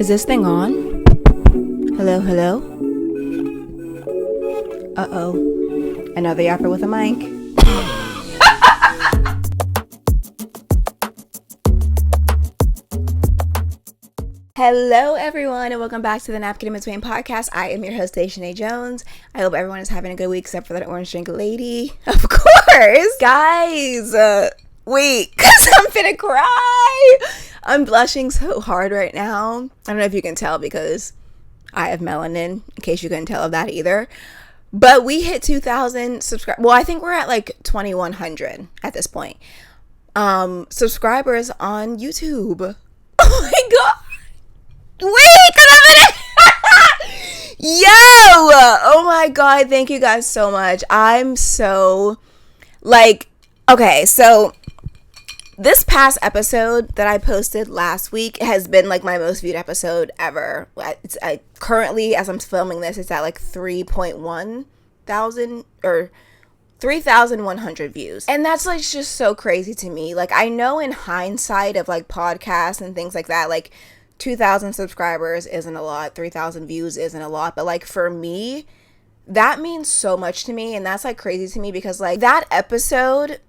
Is this thing on? Hello, hello? Uh-oh. Another yapper with a mic. Hello, everyone, and welcome back to the Napkin in Between podcast. I am your host, Shanae Jones. I hope everyone is having a good week, except for that orange drink lady. Of course! Guys, wait, because I'm finna cry! I'm blushing so hard right now. I don't know if you can tell because I have melanin, in case you couldn't tell of that either. But we hit 2,000 subscribers. Well, I think we're at like 2,100 at this point. Subscribers on YouTube. Oh my god! Wait, cause I'm in it. Yo! Oh my god, thank you guys so much. I'm so okay, so this past episode that I posted last week has been like my most viewed episode ever. It's currently, as I'm filming this, it's at like 3.1 thousand or 3,100 views. And that's like just so crazy to me. Like, I know in hindsight of like podcasts and things like that, like 2,000 subscribers isn't a lot, 3,000 views isn't a lot, but like for me, that means so much to me. And that's like crazy to me because like that episode,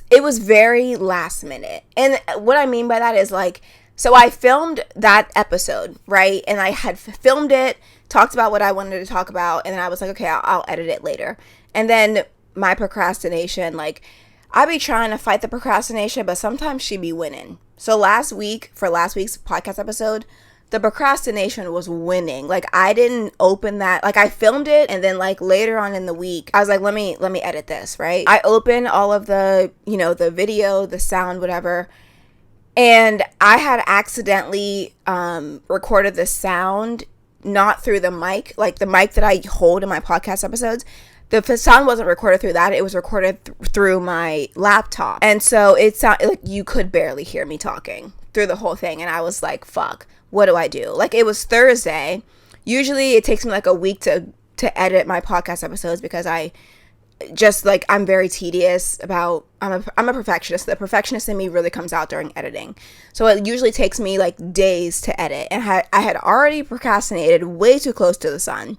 it was very last minute. And what I mean by that is like, so I filmed that episode, right? And I had filmed it, talked about what I wanted to talk about, and then I was like, okay, I'll edit it later. And then my procrastination, like, I be trying to fight the procrastination, but sometimes she be winning. So for last week's podcast episode, the procrastination was winning. Like, I didn't open that. Like, I filmed it, and then like later on in the week, I was like, let me edit this, right? I opened all of the, the video, the sound, whatever, and I had accidentally recorded the sound not through the mic, like the mic that I hold in my podcast episodes. The sound wasn't recorded through that. It was recorded through my laptop. And so it sounded like you could barely hear me talking through the whole thing. And I was like, fuck, what do I do? Like, it was Thursday. Usually it takes me like a week to edit my podcast episodes because I'm very tedious about, I'm a perfectionist. The perfectionist in me really comes out during editing. So it usually takes me like days to edit. And I had already procrastinated way too close to the sun.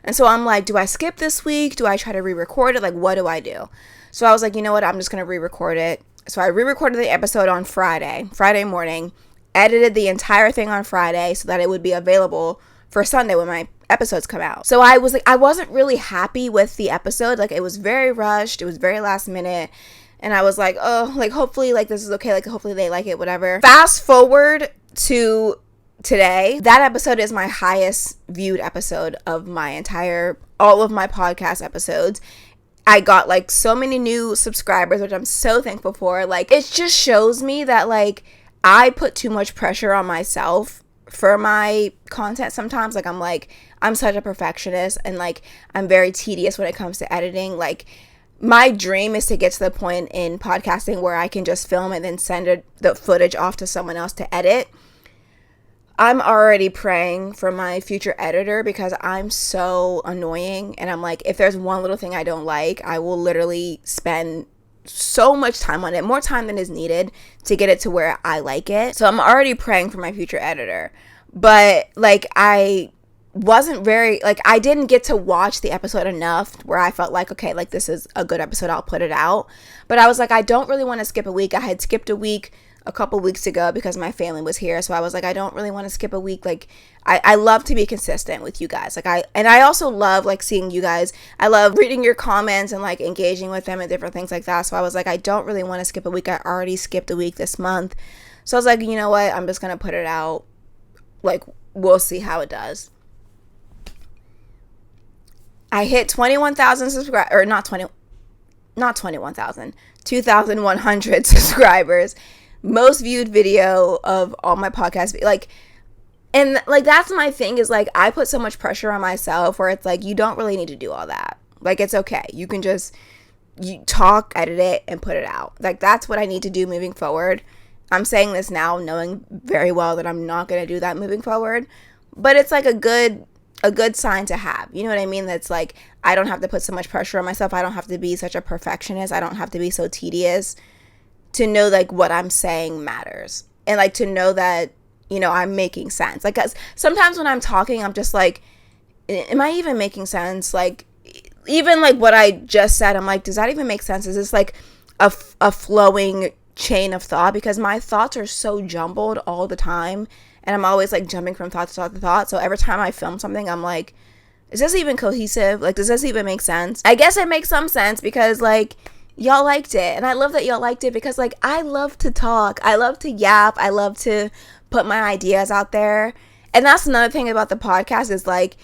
And so I'm like, do I skip this week? Do I try to re-record it? Like, what do I do? So I was like, you know what? I'm just going to re-record it. So I re-recorded the episode on Friday morning, edited the entire thing on Friday so that it would be available for Sunday when my episodes come out. So I was like, I wasn't really happy with the episode. Like, it was very rushed. It was very last minute. And I was like, oh, like, hopefully, like, this is okay. Like, hopefully they like it, whatever. Fast forward to today, that episode is my highest viewed episode of all of my podcast episodes. I got like so many new subscribers, which I'm so thankful for. Like, it just shows me that like I put too much pressure on myself for my content sometimes. Like, I'm such a perfectionist, and like I'm very tedious when it comes to editing. Like, my dream is to get to the point in podcasting where I can just film and then send the footage off to someone else to edit. I'm already praying for my future editor because I'm so annoying. And I'm like, if there's one little thing I don't like, I will literally spend so much time on it, more time than is needed to get it to where I like it. So I'm already praying for my future editor. But like, I didn't get to watch the episode enough where I felt like, okay, like this is a good episode, I'll put it out. But I was like, I don't really want to skip a week. I had skipped a week a couple weeks ago because my family was here. So I was like, I don't really want to skip a week. Like, I love to be consistent with you guys. Like, I also love like seeing you guys. I love reading your comments and like engaging with them and different things like that. So I was like, I don't really want to skip a week. I already skipped a week this month. So I was like, you know what? I'm just going to put it out. Like, we'll see how it does. I hit 21,000 subscribers, or not 21,000, 2,100 subscribers. Most viewed video of all my podcasts. Like, and like, that's my thing is like, I put so much pressure on myself where it's like, you don't really need to do all that. Like, it's okay. You can just, you talk, edit it, and put it out. Like, that's what I need to do moving forward. I'm saying this now knowing very well that I'm not going to do that moving forward. But it's like a good sign to have. You know what I mean? That's like, I don't have to put so much pressure on myself. I don't have to be such a perfectionist. I don't have to be so tedious to know like what I'm saying matters. And like to know that I'm making sense. Like, 'cause sometimes when I'm talking, I'm just like, am I even making sense? Like, even like what I just said, I'm like, does that even make sense? Is this like a flowing chain of thought? Because my thoughts are so jumbled all the time, and I'm always like jumping from thought to thought to thought. So every time I film something, I'm like, is this even cohesive? Like, does this even make sense? I guess it makes some sense because like y'all liked it, and I love that y'all liked it because like I love to talk, I love to yap, I love to put my ideas out there. And that's another thing about the podcast is like,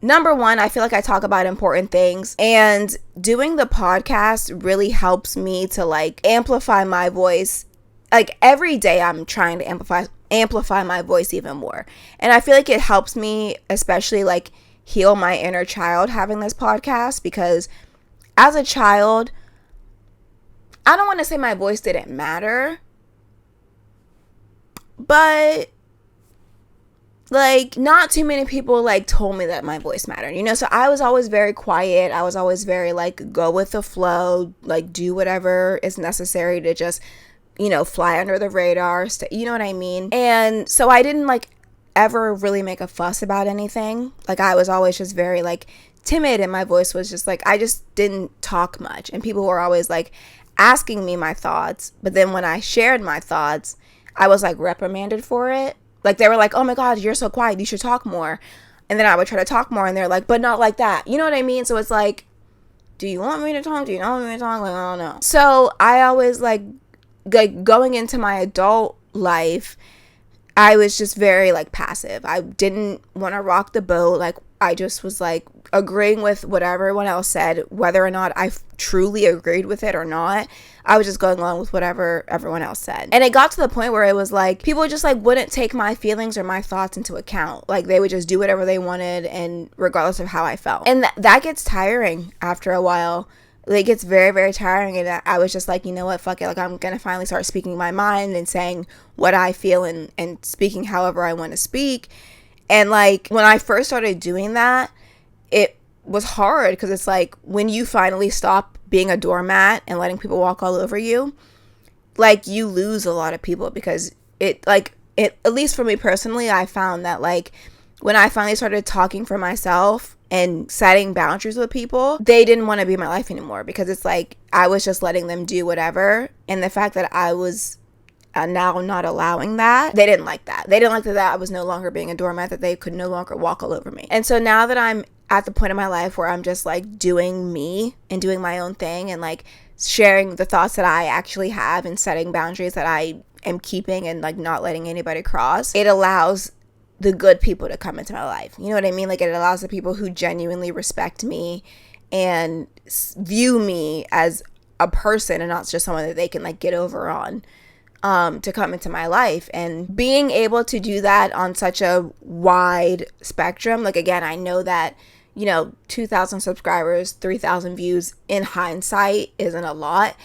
number one, I feel like I talk about important things, and doing the podcast really helps me to like amplify my voice. Like every day I'm trying to amplify my voice even more. And I feel like it helps me especially like heal my inner child having this podcast, because as a child, I don't want to say my voice didn't matter, but like not too many people like told me that my voice mattered, so I was always very quiet. I was always very like go with the flow, like do whatever is necessary to just fly under the radar, you know what I mean? And so I didn't like ever really make a fuss about anything. Like I was always just very like timid, and my voice was just like, I just didn't talk much, and people were always like asking me my thoughts, but then when I shared my thoughts, I was like reprimanded for it. Like they were like, oh my god, you're so quiet, you should talk more. And then I would try to talk more, and they're like, but not like that, you know what I mean? So it's like, do you want me to talk? Do you not want me to talk? Like, I don't know. So I always like going into my adult life, I was just very like passive. I didn't want to rock the boat. Like I just was like agreeing with whatever everyone else said, whether or not I truly agreed with it or not. I was just going along with whatever everyone else said. And it got to the point where it was like people just like wouldn't take my feelings or my thoughts into account. Like they would just do whatever they wanted, and regardless of how I felt. And that gets tiring after a while. It gets very, very tiring, and I was just like, you know what, fuck it. Like, I'm gonna finally start speaking my mind and saying what I feel, and speaking however I want to speak. And like when I first started doing that, it was hard, because it's like when you finally stop being a doormat and letting people walk all over you, like you lose a lot of people, because it at least for me personally, I found that like when I finally started talking for myself and setting boundaries with people, they didn't want to be in my life anymore, because it's like I was just letting them do whatever. And the fact that I was now not allowing that, they didn't like that. They didn't like that I was no longer being a doormat, that they could no longer walk all over me. And so now that I'm at the point in my life where I'm just like doing me and doing my own thing, and like sharing the thoughts that I actually have, and setting boundaries that I am keeping, and like not letting anybody cross, it allows the good people to come into my life. You know what I mean? Like it allows the people who genuinely respect me and view me as a person, and not just someone that they can like get over on, to come into my life. And being able to do that on such a wide spectrum, like again, I know that 2,000 subscribers, 3,000 views in hindsight isn't a lot,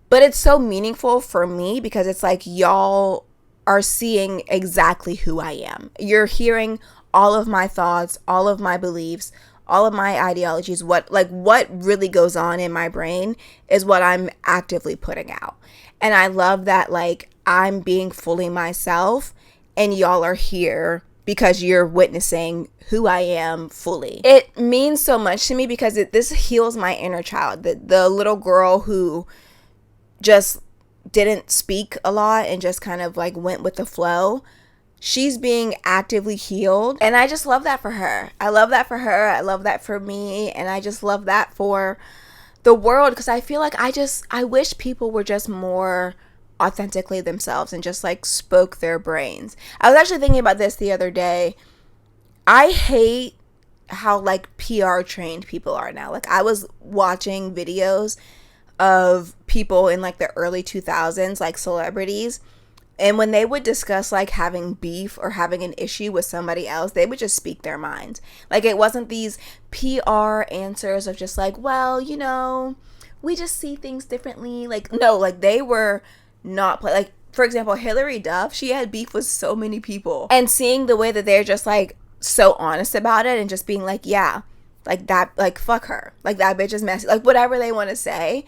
but it's so meaningful for me, because it's like y'all are seeing exactly who I am. You're hearing all of my thoughts, all of my beliefs, all of my ideologies. What really goes on in my brain is what I'm actively putting out. And I love that like I'm being fully myself, and y'all are here because you're witnessing who I am fully. It means so much to me, because this heals my inner child. The little girl who just didn't speak a lot and just kind of like went with the flow, she's being actively healed, and I just love that for her. I love that for her. I love that for me, and I just love that for the world, because I feel like I wish people were just more authentically themselves and just like spoke their brains. I was actually thinking about this the other day. I hate how like PR trained people are now. Like I was watching videos of people in like the early 2000s, like celebrities, and when they would discuss like having beef or having an issue with somebody else, they would just speak their mind. Like it wasn't these PR answers of just like, well, we just see things differently. Like no, like they were not like, for example, Hillary Duff, she had beef with so many people, and seeing the way that they're just like so honest about it, and just being like, yeah, like that, like fuck her, like that bitch is messy, like whatever they want to say,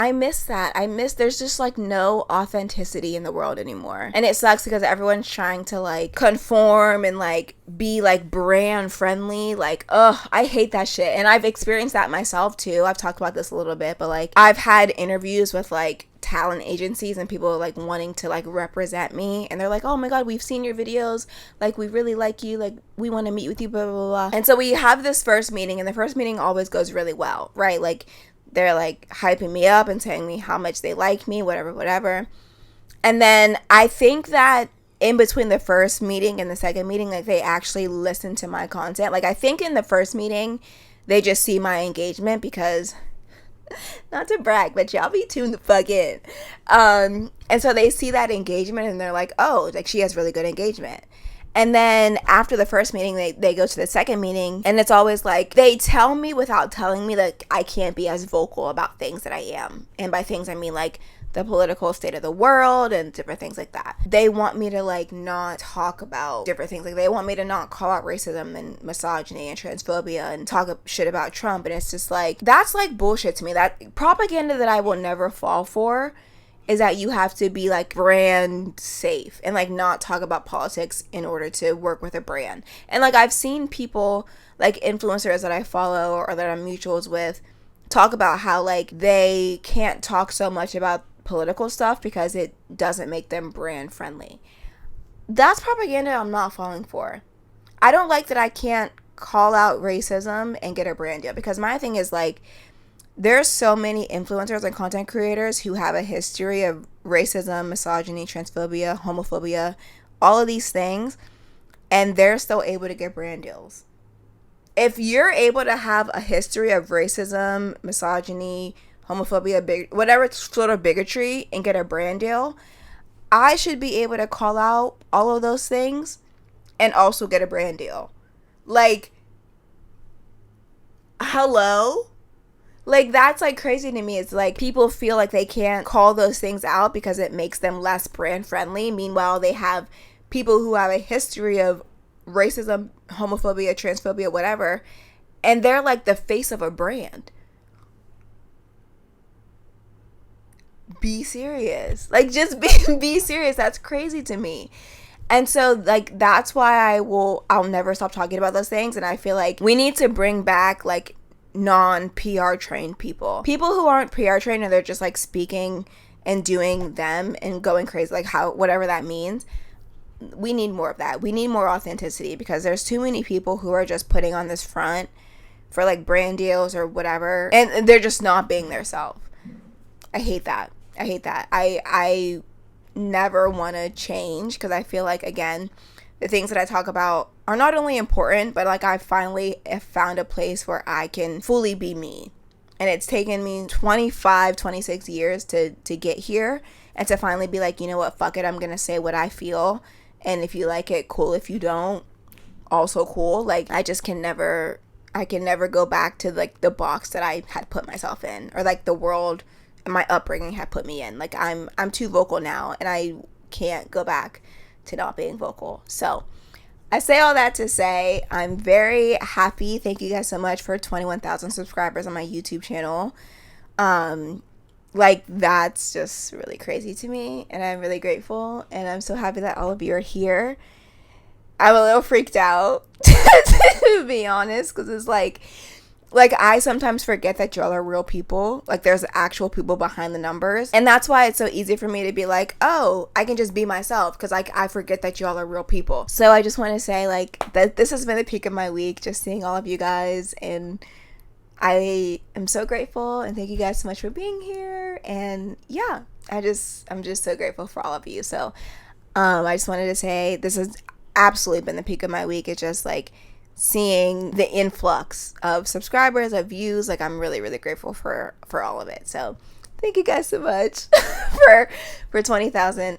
I miss that. There's just like no authenticity in the world anymore. And it sucks because everyone's trying to like conform and like be like brand friendly. Like, ugh, I hate that shit. And I've experienced that myself too. I've talked about this a little bit, but like I've had interviews with like talent agencies and people like wanting to like represent me, and they're like, oh my god, we've seen your videos, like we really like you, like we want to meet with you, blah blah blah. And so we have this first meeting, and the first meeting always goes really well, right? Like they're like hyping me up and telling me how much they like me, whatever. And then I think that in between the first meeting and the second meeting, like they actually listen to my content. Like I think in the first meeting they just see my engagement because, not to brag, but y'all be tuned the fuck in. And so they see that engagement and they're like, oh, like she has really good engagement. And then after the first meeting, they go to the second meeting, and it's always like they tell me without telling me that I can't be as vocal about things that I am. And by things, I mean like the political state of the world and different things like that. They want me to like not talk about different things. Like they want me to not call out racism and misogyny and transphobia and talk shit about Trump. And it's just like, that's like bullshit to me. That propaganda that I will never fall for is that you have to be like brand safe and like not talk about politics in order to work with a brand. And like I've seen people like influencers that I follow or that I'm mutuals with talk about how like they can't talk so much about political stuff because it doesn't make them brand friendly. That's propaganda I'm not falling for. I don't like that I can't call out racism and get a brand deal, because my thing is like there's so many influencers and content creators who have a history of racism, misogyny, transphobia, homophobia, all of these things, and they're still able to get brand deals. If you're able to have a history of racism, misogyny, homophobia, whatever sort of bigotry, and get a brand deal, I should be able to call out all of those things and also get a brand deal. Like, hello? Like, that's like crazy to me. It's like people feel like they can't call those things out because it makes them less brand friendly. Meanwhile, they have people who have a history of racism, homophobia, transphobia, whatever, and they're like the face of a brand. Be serious. Like, just be serious. That's crazy to me. And so like that's why I'll never stop talking about those things. And I feel like we need to bring back like non-PR trained people who aren't PR trained and they're just like speaking and doing them and going crazy, like how, whatever that means. We need more of that. We need more authenticity, because there's too many people who are just putting on this front for like brand deals or whatever, and they're just not being their self. I hate that. I never want to change, because I feel like, again, the things that I talk about are not only important, but like I finally have found a place where I can fully be me. And it's taken me 25, 26 years to get here, and to finally be like, you know what, fuck it, I'm gonna say what I feel, and if you like it, cool. If you don't, also cool. Like I can never go back to like the box that I had put myself in, or like the world and my upbringing had put me in. Like I'm too vocal now, and I can't go back to not being vocal. So I say all that to say I'm very happy. Thank you guys so much for 21,000 subscribers on my YouTube channel. Like that's just really crazy to me, and I'm really grateful, and I'm so happy that all of you are here. I'm a little freaked out to be honest, because it's like I sometimes forget that y'all are real people. Like there's actual people behind the numbers, and that's why it's so easy for me to be like, oh, I can just be myself, because like I forget that y'all are real people. So I just want to say like that this has been the peak of my week, just seeing all of you guys, and I am so grateful, and thank you guys so much for being here. And yeah, I'm just so grateful for all of you. So I just wanted to say this has absolutely been the peak of my week. It's just like seeing the influx of subscribers, of views. Like I'm really, really grateful for all of it. So thank you guys so much for 20,000.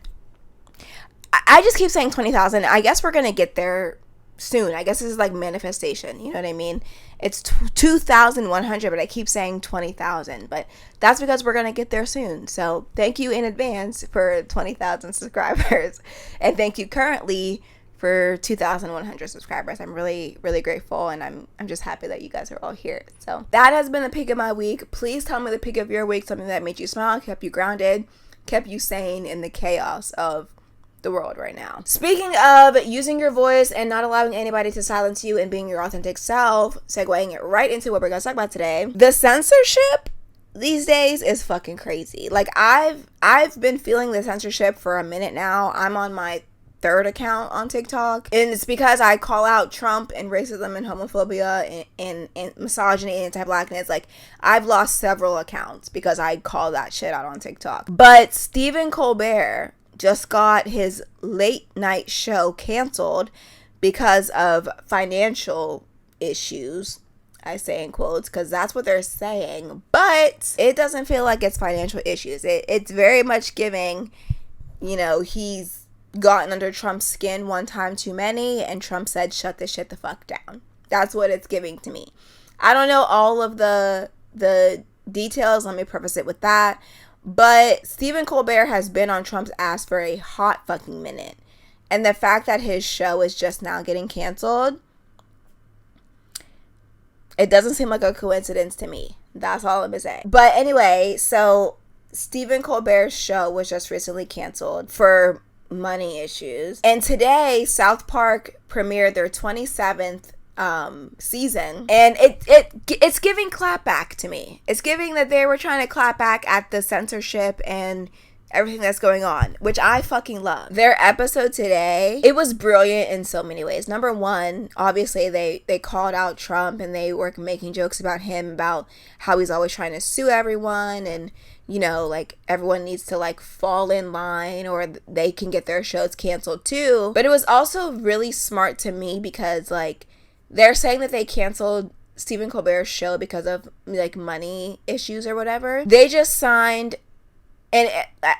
I just keep saying 20,000. I guess we're gonna get there soon. I guess this is like manifestation, you know what I mean? It's 2,100, but I keep saying 20,000, but that's because we're gonna get there soon. So thank you in advance for 20,000 subscribers, and thank you currently for 2,100 subscribers. I'm really, really grateful, and I'm just happy that you guys are all here. So that has been the pick of my week. Please tell me the pick of your week, something that made you smile, kept you grounded, kept you sane in the chaos of the world right now. Speaking of using your voice and not allowing anybody to silence you and being your authentic self, segueing it right into what we're gonna talk about today. The censorship these days is fucking crazy. Like I've been feeling the censorship for a minute now. I'm on my third account on TikTok, and it's because I call out Trump and racism and homophobia and misogyny and anti-blackness. Like I've lost several accounts because I call that shit out on TikTok. But Stephen Colbert just got his late night show canceled because of financial issues. I say in quotes because that's what they're saying, but it doesn't feel like it's financial issues. It's very much giving, he's gotten under Trump's skin one time too many, and Trump said, shut this shit the fuck down. That's what it's giving to me. I don't know all of the details. Let me preface it with that. But Stephen Colbert has been on Trump's ass for a hot fucking minute. And the fact that his show is just now getting canceled, it doesn't seem like a coincidence to me. That's all I'm gonna say. But anyway, so Stephen Colbert's show was just recently canceled for money issues. And today, South Park premiered their 27th season, and it's giving clapback to me. It's giving that they were trying to clap back at the censorship and everything that's going on, which I fucking love. Their episode today, it was brilliant in so many ways. Number one, obviously they called out Trump, and they were making jokes about him, about how he's always trying to sue everyone, and like everyone needs to like fall in line or they can get their shows canceled too. But it was also really smart to me because like they're saying that they canceled Stephen Colbert's show because of like money issues or whatever. They just signed, and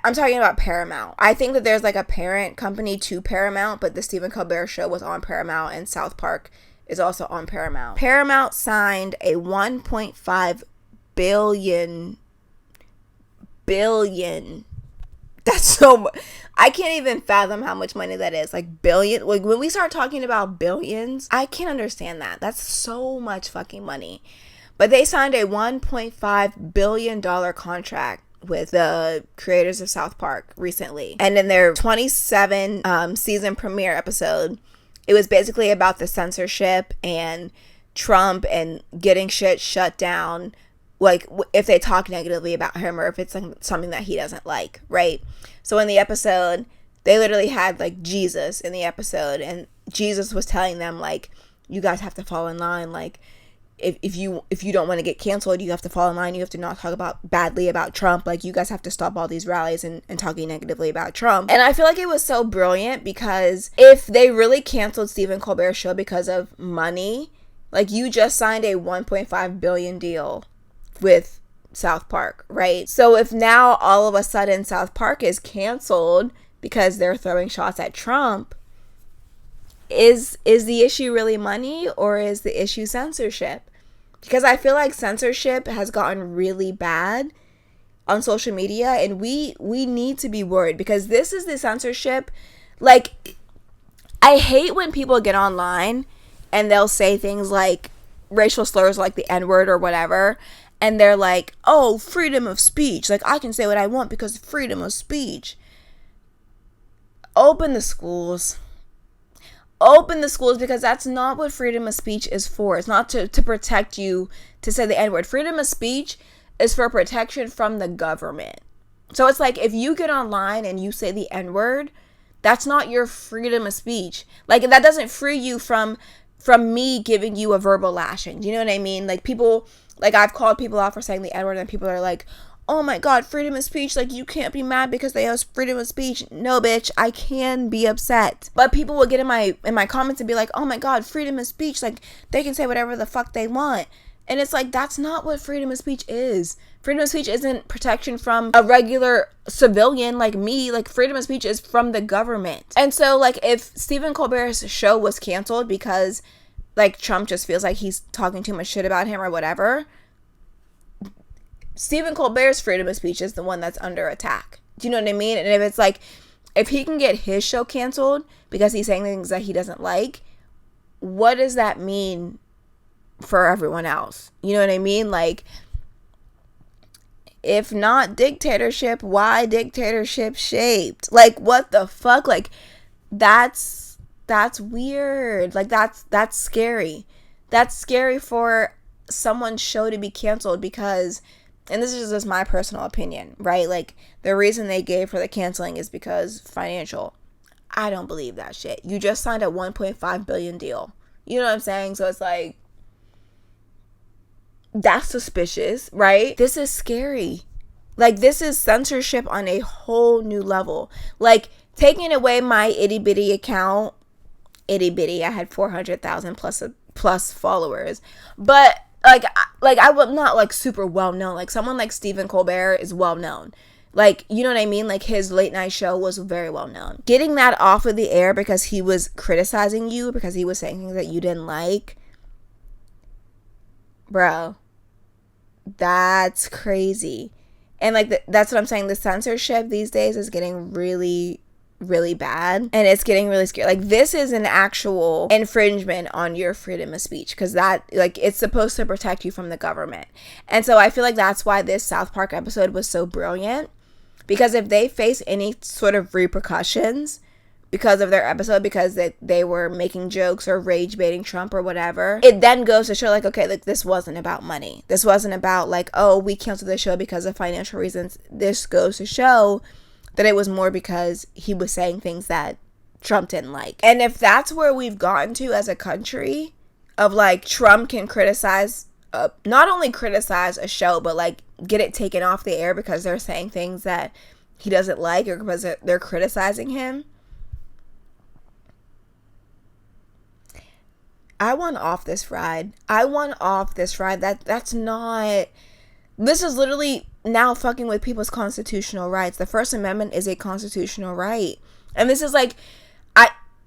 I'm talking about Paramount. I think that there's like a parent company to Paramount, but the Stephen Colbert show was on Paramount, and South Park is also on Paramount. Paramount signed a $1.5 billion. That's so much. I can't even fathom how much money that is. Like billion. Like when we start talking about billions, I can't understand that. That's so much fucking money. But they signed a $1.5 billion contract with the creators of South Park recently. And in their 27 season premiere episode, it was basically about the censorship and Trump and getting shit shut down. Like if they talk negatively about him or if it's something that he doesn't like, right? So in the episode, they literally had like Jesus in the episode, and Jesus was telling them like, you guys have to fall in line. Like if you don't want to get canceled, you have to fall in line. You have to not talk badly about Trump. Like you guys have to stop all these rallies and talking negatively about Trump. And I feel like it was so brilliant because if they really canceled Stephen Colbert's show because of money, like you just signed a $1.5 billion deal with South Park, right? So if now all of a sudden South Park is canceled because they're throwing shots at Trump, is the issue really money or is the issue censorship? Because I feel like censorship has gotten really bad on social media, and we need to be worried because this is the censorship. Like I hate when people get online and they'll say things like racial slurs like the N-word or whatever, and they're like, oh, freedom of speech. Like, I can say what I want because freedom of speech. Open the schools. Open the schools, because that's not what freedom of speech is for. It's not to protect you to say the N-word. Freedom of speech is for protection from the government. So it's like if you get online and you say the N-word, that's not your freedom of speech. Like, that doesn't free you from me giving you a verbal lashing. Do you know what I mean? Like, people... Like, I've called people out for saying the N-word, and people are like, oh my God, freedom of speech. Like, you can't be mad because they have freedom of speech. No, bitch, I can be upset. But people will get in my comments and be like, oh my God, freedom of speech. Like, they can say whatever the fuck they want. And it's like, that's not what freedom of speech is. Freedom of speech isn't protection from a regular civilian like me. Like, freedom of speech is from the government. And so, like, if Stephen Colbert's show was canceled because... like Trump just feels like he's talking too much shit about him or whatever, Stephen Colbert's freedom of speech is the one that's under attack. Do you know what I mean? And if it's like if he can get his show canceled because he's saying things that he doesn't like, what does that mean for everyone else? You know what I mean? Like, if not dictatorship, why dictatorship shaped? Like, what the fuck? Like, that's weird. Like, that's scary. That's scary for someone's show to be canceled because, and this is just my personal opinion, right? Like, the reason they gave for the canceling is because financial. I don't believe that shit. You just signed a $1.5 billion deal. You know what I'm saying? So it's like, that's suspicious, right? This is scary. Like, this is censorship on a whole new level. Like, taking away my itty bitty account, itty bitty, I had 400,000 plus followers, but like I was not like super well known. Like, someone like Stephen Colbert is well known. Like, you know what I mean? Like, his late night show was very well known. Getting that off of the air because he was criticizing you, because he was saying things that you didn't like, bro, that's crazy. And like, that's what I'm saying. The censorship these days is getting really, really bad, and it's getting really scary. Like, this is an actual infringement on your freedom of speech, because that, like, it's supposed to protect you from the government. And so I feel like that's why this South Park episode was so brilliant, because if they face any sort of repercussions because of their episode, because they were making jokes or rage baiting Trump or whatever, it then goes to show, like, okay, like, this wasn't about money. This wasn't about, like, oh, we canceled the show because of financial reasons. This goes to show that it was more because he was saying things that Trump didn't like. And if that's where we've gotten to as a country, of like, Trump can criticize, not only criticize a show, but like get it taken off the air because they're saying things that he doesn't like, or because they're criticizing him. I want off this ride. That's not, this is literally now fucking with people's constitutional rights. The First Amendment is a constitutional right. And this is like,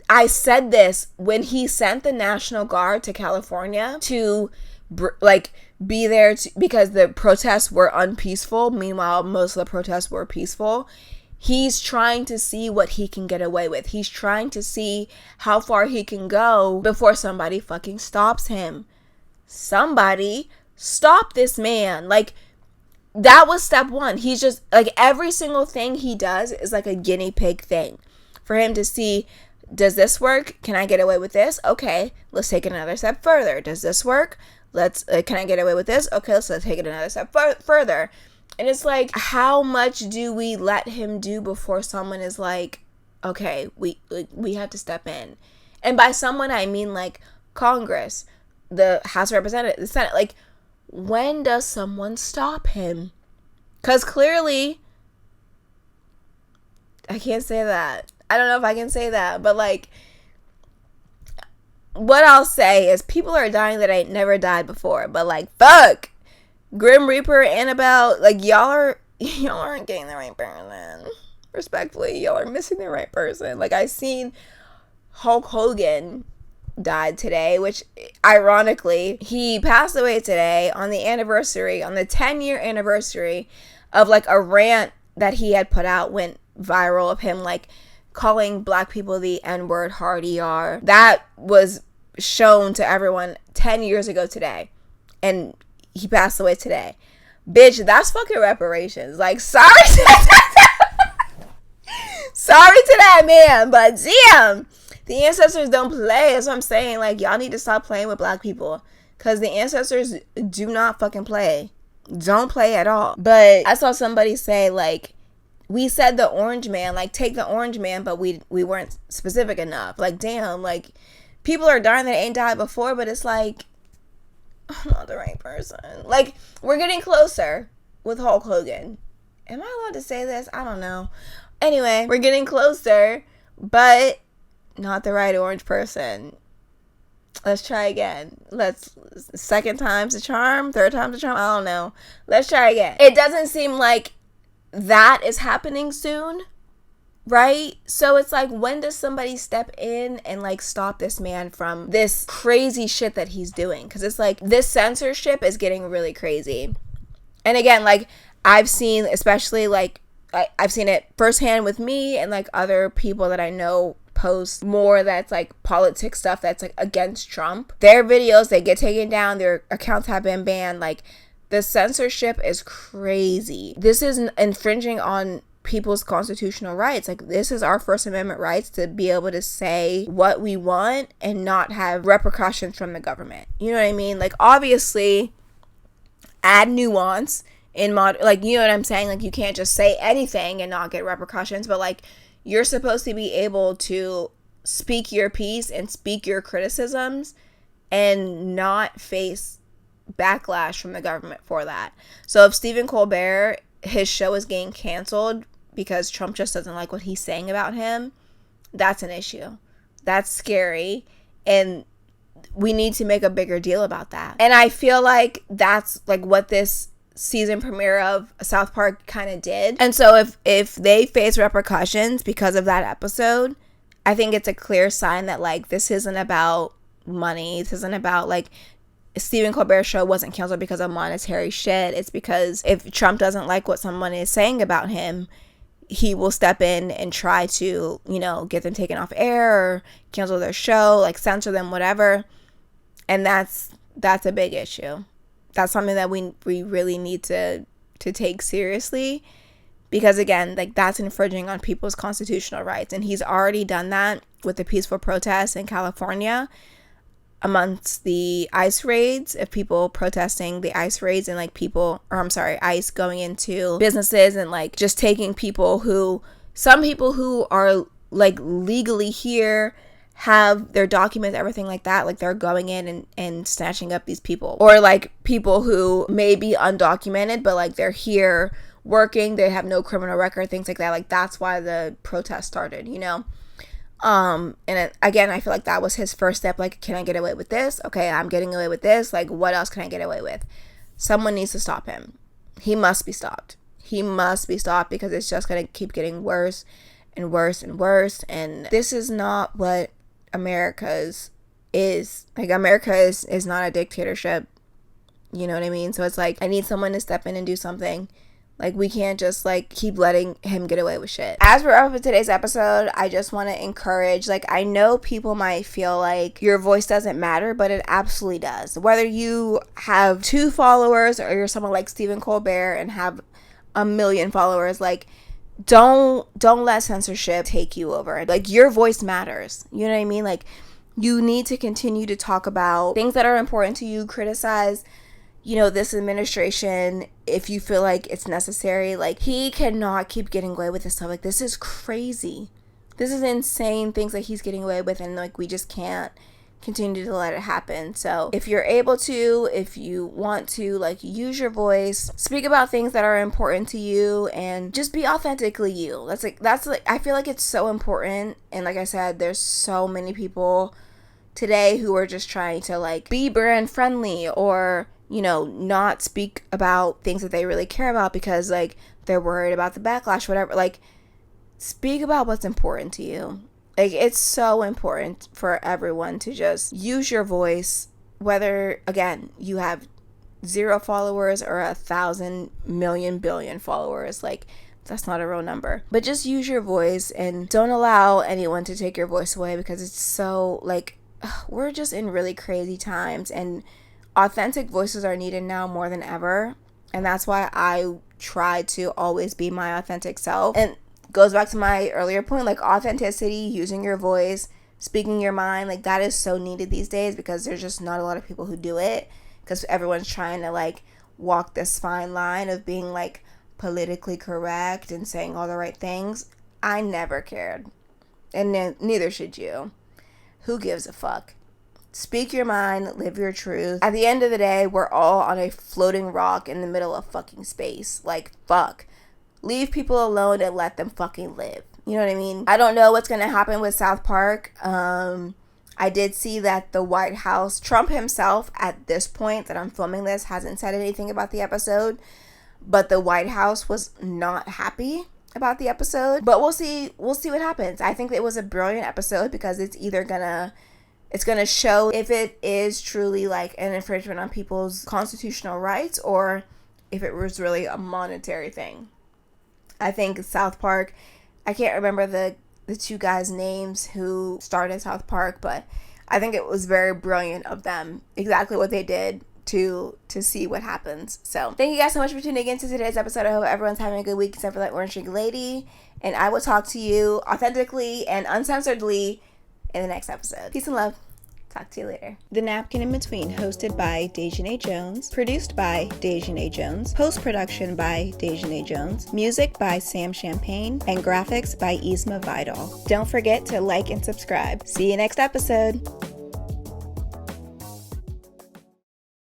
I said this when he sent the National Guard to California to like be there because the protests were unpeaceful. Meanwhile, most of the protests were peaceful. He's trying to see what he can get away with. He's trying to see how far he can go before somebody fucking stops him. Somebody stop this man. Like, that was step one. He's just, like, every single thing he does is like a guinea pig thing for him to see, does this work? Can I get away with this? Okay, let's take it another step further. Does this work? Can I get away with this? Okay, let's take it another step further. And it's like, how much do we let him do before someone is like, okay, we have to step in? And by someone, I mean like Congress, the House of Representatives, the Senate. Like, when does someone stop him? Because clearly, I can't say that. I don't know if I can say that, but like, what I'll say is people are dying that ain't never died before. But like, fuck, Grim Reaper, Annabelle, like, y'all aren't getting the right person. Respectfully, y'all are missing the right person. Like, I seen Hulk Hogan died today, which ironically, he passed away today on the 10-year anniversary of like a rant that he had put out, went viral, of him like calling black people the N-word, hard ER. That was shown to everyone 10 years ago today, and he passed away today. Bitch, that's fucking reparations. Like, sorry to that man, but damn, the ancestors don't play. That's what I'm saying. Like, y'all need to stop playing with black people, because the ancestors do not fucking play. Don't play at all. But I saw somebody say, like, we said the orange man, like, take the orange man, but we weren't specific enough. Like, damn, like, people are dying that ain't died before, but it's like, I'm not the right person. Like, we're getting closer with Hulk Hogan. Am I allowed to say this? I don't know. Anyway, we're getting closer, but not the right orange person. Let's try again. Second time's the charm, third time's the charm. I don't know. Let's try again. It doesn't seem like that is happening soon, right? So it's like, when does somebody step in and like stop this man from this crazy shit that he's doing? Because it's like, this censorship is getting really crazy. And again, like, I've seen, especially like I've seen it firsthand with me and like other people that I know post more that's like politics stuff that's like against Trump. Their videos, they get taken down, their accounts have been banned. Like, the censorship is crazy. This is infringing on people's constitutional rights. Like, this is our First Amendment rights to be able to say what we want and not have repercussions from the government. You know what I mean? Like, obviously, add nuance in like, you know what I'm saying? Like, you can't just say anything and not get repercussions, but like, you're supposed to be able to speak your piece and speak your criticisms and not face backlash from the government for that. So if Stephen Colbert, his show is getting canceled because Trump just doesn't like what he's saying about him, that's an issue. That's scary. And we need to make a bigger deal about that. And I feel like that's like what this season premiere of South Park kind of did. And so if they face repercussions because of that episode, I think it's a clear sign that like this isn't about money. This isn't about like Stephen Colbert's show wasn't canceled because of monetary shit. It's because if Trump doesn't like what someone is saying about him, he will step in and try to, you know, get them taken off air or cancel their show, like censor them, whatever. And that's a big issue. That's something that we really need to take seriously, because again, like, that's infringing on people's constitutional rights. And he's already done that with the peaceful protests in California amongst the ICE raids, of people protesting the ICE raids and like ICE going into businesses and like just taking some people who are like legally here, have their documents, everything like that, like they're going in and snatching up these people. Or like people who may be undocumented, but like they're here working, they have no criminal record, things like that. Like, that's why the protest started, you know? And again, I feel like that was his first step. Like, can I get away with this? Okay, I'm getting away with this. Like, what else can I get away with? Someone needs to stop him. He must be stopped. He must be stopped, because it's just going to keep getting worse and worse and worse. And this is not what America's is. Like, America is not a dictatorship. You know what I mean? So it's like, I need someone to step in and do something. Like, we can't just like keep letting him get away with shit. As we're up with today's episode, I just want to encourage, like, I know people might feel like your voice doesn't matter, but it absolutely does. Whether you have 2 followers or you're someone like Stephen Colbert and have 1 million followers, like, don't let censorship take you over. Like, your voice matters. You know what I mean? Like, you need to continue to talk about things that are important to you, criticize, you know, this administration if you feel like it's necessary. Like, he cannot keep getting away with this stuff. Like, this is crazy. This is insane things that he's getting away with, and like, we just can't continue to let it happen. So if you're able to, if you want to, like, use your voice, speak about things that are important to you, and just be authentically you. That's like I feel like it's so important. And like I said, there's so many people today who are just trying to like be brand friendly, or, you know, not speak about things that they really care about because like they're worried about the backlash, whatever. Like, speak about what's important to you. Like, it's so important for everyone to just use your voice, whether, again, you have 0 followers or 1,000 million billion followers. Like, that's not a real number. But just use your voice and don't allow anyone to take your voice away, because it's so, like, we're just in really crazy times, and authentic voices are needed now more than ever. And that's why I try to always be my authentic self. And goes back to my earlier point, like, authenticity, using your voice, speaking your mind, like, that is so needed these days, because there's just not a lot of people who do it, because everyone's trying to like walk this fine line of being like politically correct and saying all the right things. I never cared, and neither should you. Who gives a fuck? Speak your mind, live your truth. At the end of the day, we're all on a floating rock in the middle of fucking space. Like, fuck. Leave people alone and let them fucking live. You know what I mean? I don't know what's going to happen with South Park. I did see that the White House, Trump himself at this point that I'm filming this, hasn't said anything about the episode. But the White House was not happy about the episode. But we'll see what happens. I think it was a brilliant episode, because it's either it's gonna show if it is truly like an infringement on people's constitutional rights, or if it was really a monetary thing. I think South Park, I can't remember the two guys' names who started South Park, but I think it was very brilliant of them, exactly what they did to see what happens. So thank you guys so much for tuning in to today's episode. I hope everyone's having a good week except for that orange drink lady, and I will talk to you authentically and uncensoredly in the next episode. Peace and love. Talk to you later. The Napkin in Between, hosted by Dejanay Jones, produced by Dejanay Jones, post-production by Dejanay Jones, music by Sam Champagne, and graphics by Isma Vidal. Don't forget to like and subscribe. See you next episode.